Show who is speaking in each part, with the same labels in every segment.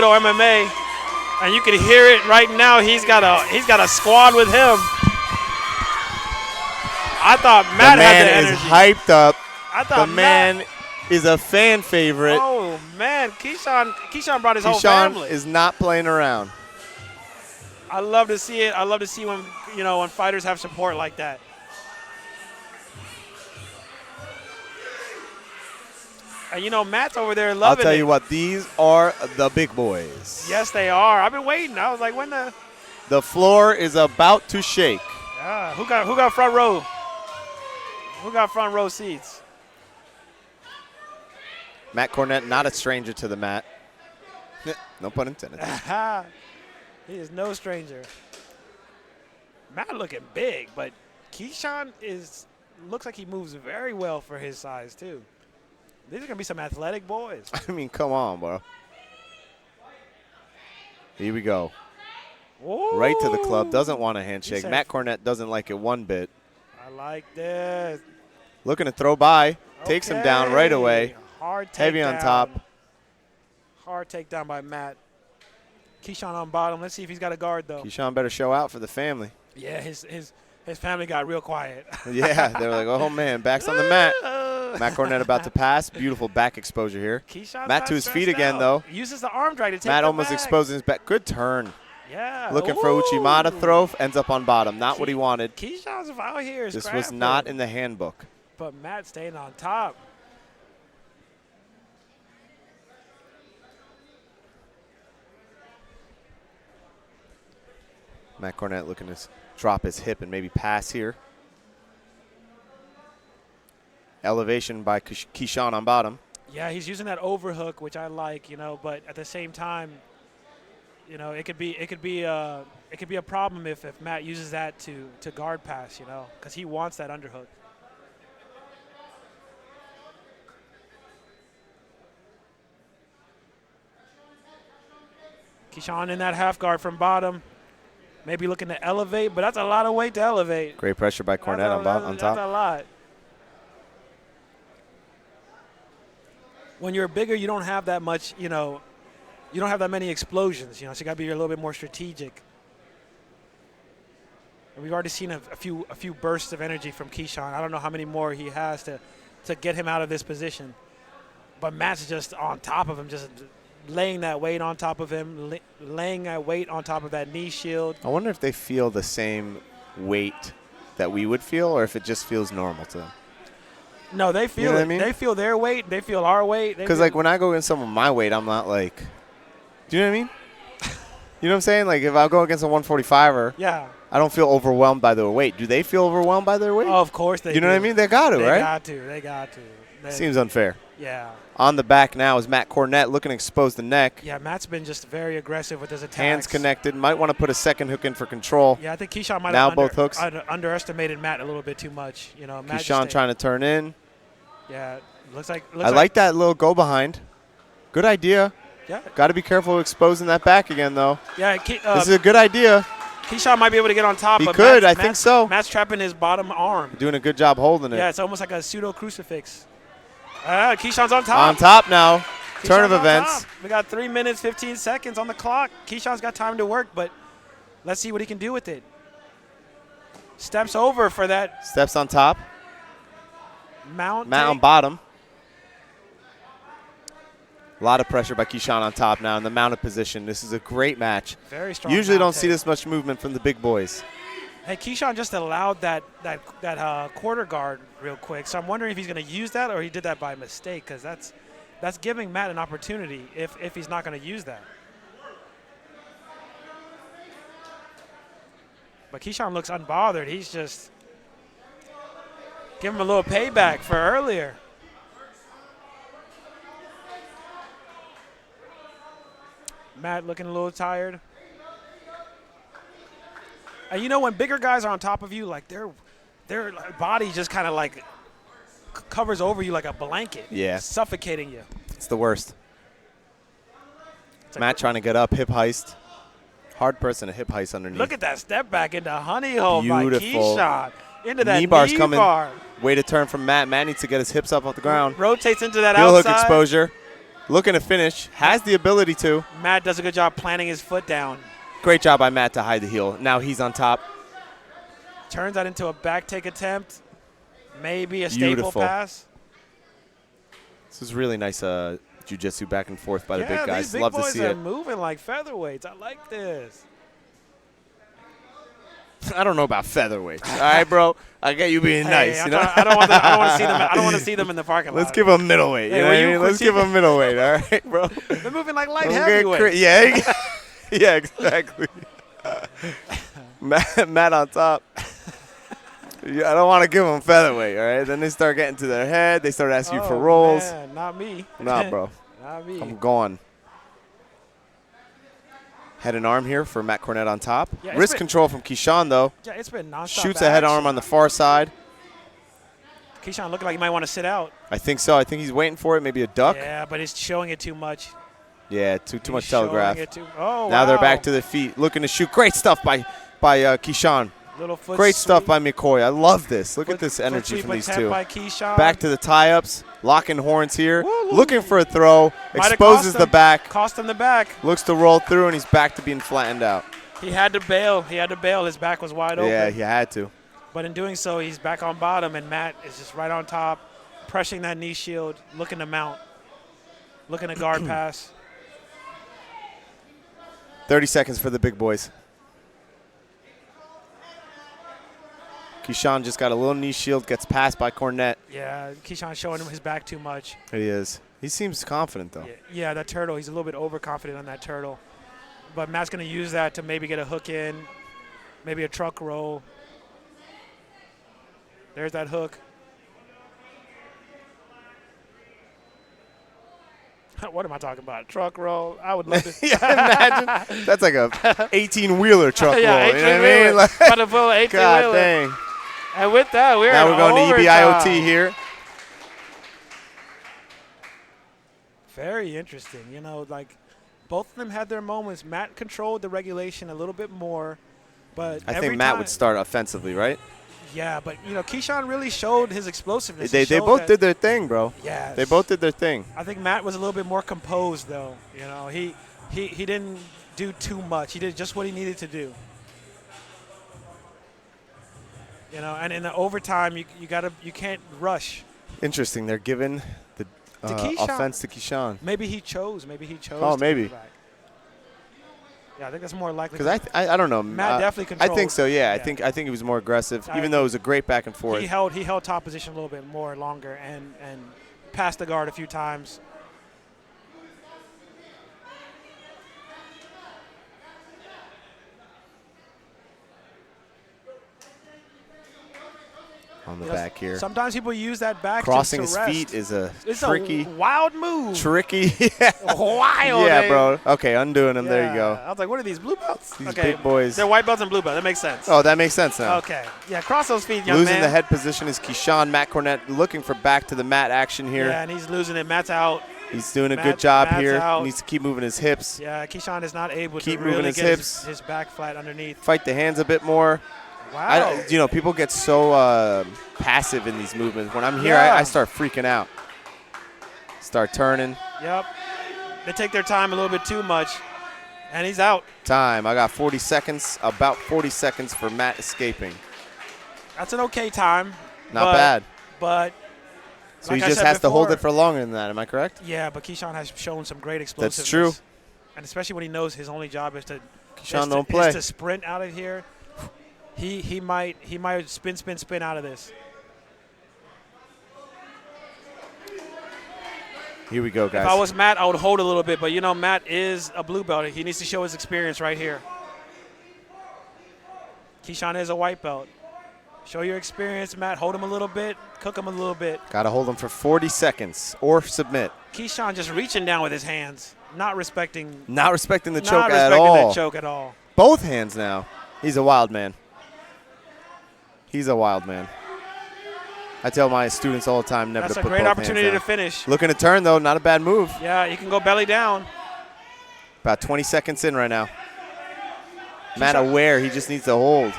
Speaker 1: MMA, and you can hear it right now. He's got a squad with him. I thought Matt had the energy.
Speaker 2: The man is hyped up.
Speaker 1: I thought
Speaker 2: the man is a fan favorite.
Speaker 1: Oh man, Keyshawn brought his whole family.
Speaker 2: Keyshawn is not playing around.
Speaker 1: I love to see it. I love to see when when fighters have support like that. And Matt's over there loving it.
Speaker 2: I'll tell you what, these are the big boys.
Speaker 1: Yes, they are. I've been waiting. I was like, when the
Speaker 2: floor is about to shake.
Speaker 1: Yeah. Who got front row? Who got front row seats?
Speaker 2: Matt Cornett, not a stranger to the mat. No pun intended.
Speaker 1: He is no stranger. Matt looking big, but Keyshawn looks like he moves very well for his size too. These are going to be some athletic boys.
Speaker 2: I mean, come on, bro. Here we go.
Speaker 1: Ooh.
Speaker 2: Right to the club. Doesn't want a handshake. Matt Cornett doesn't like it one bit.
Speaker 1: I like this.
Speaker 2: Looking to throw by. Takes him down right away.
Speaker 1: Hard takedown.
Speaker 2: Heavy on top.
Speaker 1: Hard takedown by Matt. Keyshawn on bottom. Let's see if he's got a guard, though.
Speaker 2: Keyshawn better show out for the family.
Speaker 1: Yeah, his family got real quiet.
Speaker 2: Yeah, they were like, oh, man, back's on the mat. Matt Cornett about to pass. Beautiful back exposure here.
Speaker 1: Keyshawn's
Speaker 2: Matt to his feet again, though.
Speaker 1: Uses the arm drag to take
Speaker 2: Matt
Speaker 1: the
Speaker 2: almost
Speaker 1: back.
Speaker 2: exposing his back. Good turn.
Speaker 1: Yeah.
Speaker 2: Looking for Uchimata throw. Ends up on bottom. Not what he wanted.
Speaker 1: Keyshawn's out here.
Speaker 2: This was not in the handbook.
Speaker 1: But Matt staying on top.
Speaker 2: Matt Cornett looking to drop his hip and maybe pass here. Elevation by Keyshawn on bottom.
Speaker 1: Yeah, he's using that overhook, which I like, but at the same time, it could be a problem if Matt uses that to guard pass, because he wants that underhook. Keyshawn in that half guard from bottom. Maybe looking to elevate, but that's a lot of weight to elevate.
Speaker 2: Great pressure by Cornett on top.
Speaker 1: That's a lot. When you're bigger, you don't have that much, you don't have that many explosions, so you got to be a little bit more strategic. And we've already seen a few bursts of energy from Keyshawn. I don't know how many more he has to get him out of this position. But Matt's just on top of him, just laying that weight on top of him, laying that weight on top of that knee shield.
Speaker 2: I wonder if they feel the same weight that we would feel, or if it just feels normal to them.
Speaker 1: No, they feel it. I mean? They feel their weight. They feel our weight.
Speaker 2: Because, when I go against someone my weight, I'm not like, do you know what I mean? You know what I'm saying? Like, if I go against a 145er,
Speaker 1: yeah,
Speaker 2: I don't feel overwhelmed by their weight. Do they feel overwhelmed by their weight?
Speaker 1: Oh, of course they do.
Speaker 2: You know what I mean? They got to, right?
Speaker 1: They got to.
Speaker 2: Seems unfair.
Speaker 1: Yeah.
Speaker 2: On the back now is Matt Cornett looking to expose the neck.
Speaker 1: Yeah, Matt's been just very aggressive with his attacks.
Speaker 2: Hands connected. Might want to put a second hook in for control.
Speaker 1: Yeah, I think Keyshawn might
Speaker 2: now
Speaker 1: have
Speaker 2: both hooks.
Speaker 1: underestimated Matt a little bit too much.
Speaker 2: Keyshawn trying to turn in.
Speaker 1: Yeah, looks like.
Speaker 2: I like that little go behind. Good idea.
Speaker 1: Yeah.
Speaker 2: Got to be careful of exposing that back again, though.
Speaker 1: Yeah.
Speaker 2: This is a good idea.
Speaker 1: Keyshawn might be able to get on top.
Speaker 2: He could. I think so.
Speaker 1: Matt's trapping his bottom arm.
Speaker 2: Doing a good job holding it.
Speaker 1: Yeah, it's almost like a pseudo crucifix. Keyshawn's on top.
Speaker 2: On top now. Turn of events.
Speaker 1: We got 3 minutes, 15 seconds on the clock. Keyshawn's got time to work, but let's see what he can do with it. Steps over for that.
Speaker 2: Steps on top.
Speaker 1: Mount
Speaker 2: on bottom. A lot of pressure by Keyshawn on top now in the mounted position. This is a great match.
Speaker 1: Very strong.
Speaker 2: Usually don't see this much movement from the big boys.
Speaker 1: Hey, Keyshawn just allowed that quarter guard real quick. So I'm wondering if he's going to use that or he did that by mistake, because that's giving Matt an opportunity if he's not going to use that. But Keyshawn looks unbothered. He's just giving him a little payback for earlier. Matt looking a little tired. And when bigger guys are on top of you, like their body just kind of like covers over you like a blanket.
Speaker 2: Yeah.
Speaker 1: Suffocating you.
Speaker 2: It's the worst. Matt trying to get up, hip heist. Hard person to hip heist underneath.
Speaker 1: Look at that step back into honey hole by
Speaker 2: Beautiful.
Speaker 1: Keyshawn. Into that
Speaker 2: knee bar's coming.
Speaker 1: bar.
Speaker 2: Way to turn from Matt. Matt needs to get his hips up off the ground.
Speaker 1: Rotates into that
Speaker 2: Heel
Speaker 1: outside.
Speaker 2: hook exposure. Looking to finish. Has the ability to.
Speaker 1: Matt does a good job planting his foot down.
Speaker 2: Great job by Matt to hide the heel. Now he's on top.
Speaker 1: Turns that into a back take attempt. Maybe a
Speaker 2: Beautiful.
Speaker 1: staple pass.
Speaker 2: This is really nice jiu-jitsu back and forth by the big guys.
Speaker 1: These big
Speaker 2: Love
Speaker 1: boys
Speaker 2: to see
Speaker 1: are
Speaker 2: it.
Speaker 1: moving like featherweights. I like this.
Speaker 2: I don't know about featherweights. All right, bro. I get you being nice. You know?
Speaker 1: I don't want to see them. I don't want to see them in the parking lot.
Speaker 2: Let's give them middleweight. You know what I mean? Let's give them middleweight. All right, bro.
Speaker 1: They're moving like light heavyweight.
Speaker 2: Yeah, yeah, exactly. Matt on top. Yeah, I don't want to give them featherweight. All right, then they start getting to their head. They start asking you for rolls.
Speaker 1: Man, not me.
Speaker 2: Nah, bro.
Speaker 1: Not me.
Speaker 2: I'm gone. Head and arm here for Matt Cornett on top.
Speaker 1: Yeah,
Speaker 2: Wrist control from Keyshawn, though.
Speaker 1: Yeah, it's been nonstop.
Speaker 2: Shoots a head arm on the far side.
Speaker 1: Keyshawn looking like he might want to sit out.
Speaker 2: I think so. I think he's waiting for it. Maybe a duck.
Speaker 1: Yeah, but he's showing it too much.
Speaker 2: Yeah, too much telegraph.
Speaker 1: Oh,
Speaker 2: now they're back to their feet, looking to shoot. Great stuff by Keyshawn.
Speaker 1: Little foot
Speaker 2: Great
Speaker 1: sweep.
Speaker 2: stuff by McCoy. I love this. Look at this energy from these two.
Speaker 1: By Keyshawn.
Speaker 2: Back to the tie-ups. Locking horns here.
Speaker 1: Woo-hoo.
Speaker 2: Looking for a throw. Exposes the back.
Speaker 1: Cost him the back.
Speaker 2: Looks to roll through, and he's back to being flattened out.
Speaker 1: He had to bail. His back was wide open.
Speaker 2: Yeah, he had to.
Speaker 1: But in doing so, he's back on bottom, and Matt is just right on top, pressing that knee shield, looking to mount, looking to guard pass.
Speaker 2: 30 seconds for the big boys. Keyshawn just got a little knee shield, gets passed by Cornett.
Speaker 1: Yeah, Keyshawn showing him his back too much.
Speaker 2: He is. He seems confident, though.
Speaker 1: Yeah, that turtle, he's a little bit overconfident on that turtle. But Matt's going to use that to maybe get a hook in, maybe a truck roll. There's that hook. What am I talking about? Truck roll? I would love to.
Speaker 2: Yeah, imagine. That's like a 18-wheeler truck roll.
Speaker 1: Yeah,
Speaker 2: you know what I mean? Like,
Speaker 1: about to pull an 18-wheeler.
Speaker 2: God dang.
Speaker 1: And with that, we're
Speaker 2: going to EBIOT here.
Speaker 1: Very interesting. You know, like both of them had their moments. Matt controlled the regulation a little bit more, but
Speaker 2: I think Matt would start offensively, right?
Speaker 1: Yeah, but you know, Keyshawn really showed his explosiveness.
Speaker 2: They both did their thing, bro.
Speaker 1: Yeah,
Speaker 2: they both did their thing.
Speaker 1: I think Matt was a little bit more composed, though. You know, he didn't do too much. He did just what he needed to do. You know, and in the overtime, you can't rush.
Speaker 2: Interesting. They're giving the offense to Keyshawn.
Speaker 1: Maybe he chose.
Speaker 2: Oh, maybe.
Speaker 1: Yeah, I think that's more likely.
Speaker 2: Because I don't know.
Speaker 1: Matt definitely controlled.
Speaker 2: I think so. Yeah, I think he was more aggressive, even though it was a great back and forth.
Speaker 1: He held top position a little bit more longer and passed the guard a few times.
Speaker 2: On the back here.
Speaker 1: Sometimes people use that back
Speaker 2: crossing
Speaker 1: to
Speaker 2: his
Speaker 1: rest.
Speaker 2: feet is
Speaker 1: it's
Speaker 2: tricky.
Speaker 1: a wild move.
Speaker 2: Tricky. Yeah.
Speaker 1: Wild.
Speaker 2: Yeah, bro. Okay, undoing him. Yeah. There you go.
Speaker 1: I was like, what are these blue belts?
Speaker 2: These big boys.
Speaker 1: They're white belts and blue belts. That makes sense.
Speaker 2: Oh, that makes sense now.
Speaker 1: Okay. Yeah, cross those feet, young
Speaker 2: Losing
Speaker 1: man.
Speaker 2: the head position is Keyshawn. Matt Cornett looking for back to the mat action here.
Speaker 1: Yeah, and he's losing it. Matt's out.
Speaker 2: He's doing a good job
Speaker 1: Matt's
Speaker 2: here.
Speaker 1: Out.
Speaker 2: He needs to keep moving his hips.
Speaker 1: Yeah, Keyshawn is not able
Speaker 2: to
Speaker 1: really
Speaker 2: his
Speaker 1: get
Speaker 2: hips.
Speaker 1: His back flat underneath.
Speaker 2: Fight the hands a bit more.
Speaker 1: Wow.
Speaker 2: People get so passive in these movements. When I'm here, I start freaking out. Start turning.
Speaker 1: Yep. They take their time a little bit too much, and he's out.
Speaker 2: Time. I got 40 seconds, about 40 seconds for Matt escaping.
Speaker 1: That's an okay time.
Speaker 2: Not bad.
Speaker 1: But
Speaker 2: so he just has to hold it for longer than that. Am I correct?
Speaker 1: Yeah, but Keyshawn has shown some great explosiveness.
Speaker 2: That's true.
Speaker 1: And especially when he knows his only job is to sprint out of here. He might spin out of this.
Speaker 2: Here we go, guys.
Speaker 1: If I was Matt, I would hold a little bit, but you know, Matt is a blue belt. He needs to show his experience right here. Keyshawn is a white belt. Show your experience, Matt. Hold him a little bit. Cook him a little bit.
Speaker 2: Got to hold him for 40 seconds or submit.
Speaker 1: Keyshawn just reaching down with his hands, not respecting
Speaker 2: the choke at all.
Speaker 1: Not respecting the choke at all.
Speaker 2: Both hands now. He's a wild man. He's a wild man. I tell my students all the time never to put both hands down.
Speaker 1: That's a great opportunity to finish.
Speaker 2: Looking to turn, though. Not a bad move.
Speaker 1: Yeah, you can go belly down.
Speaker 2: About 20 seconds in right now. Matt aware. He just needs to hold.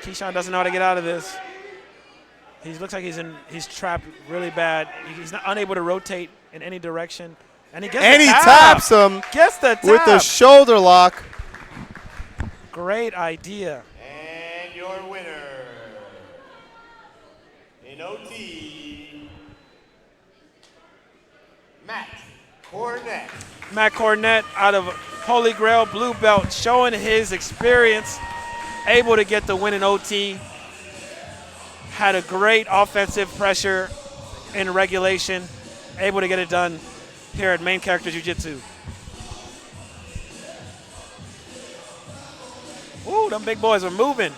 Speaker 1: Keyshawn doesn't know how to get out of this. He looks like he's trapped really bad. He's not unable to rotate in any direction. And he gets
Speaker 2: and
Speaker 1: the
Speaker 2: he
Speaker 1: tap.
Speaker 2: taps him
Speaker 1: Gets the tap.
Speaker 2: with the shoulder lock.
Speaker 1: Great idea.
Speaker 3: And your winner in OT, Matt Cornett.
Speaker 1: Matt Cornett out of Holy Grail Blue Belt, showing his experience, able to get the win in OT. Had a great offensive pressure in regulation, able to get it done here at Main Character Jiu Jitsu. Ooh, them big boys are moving.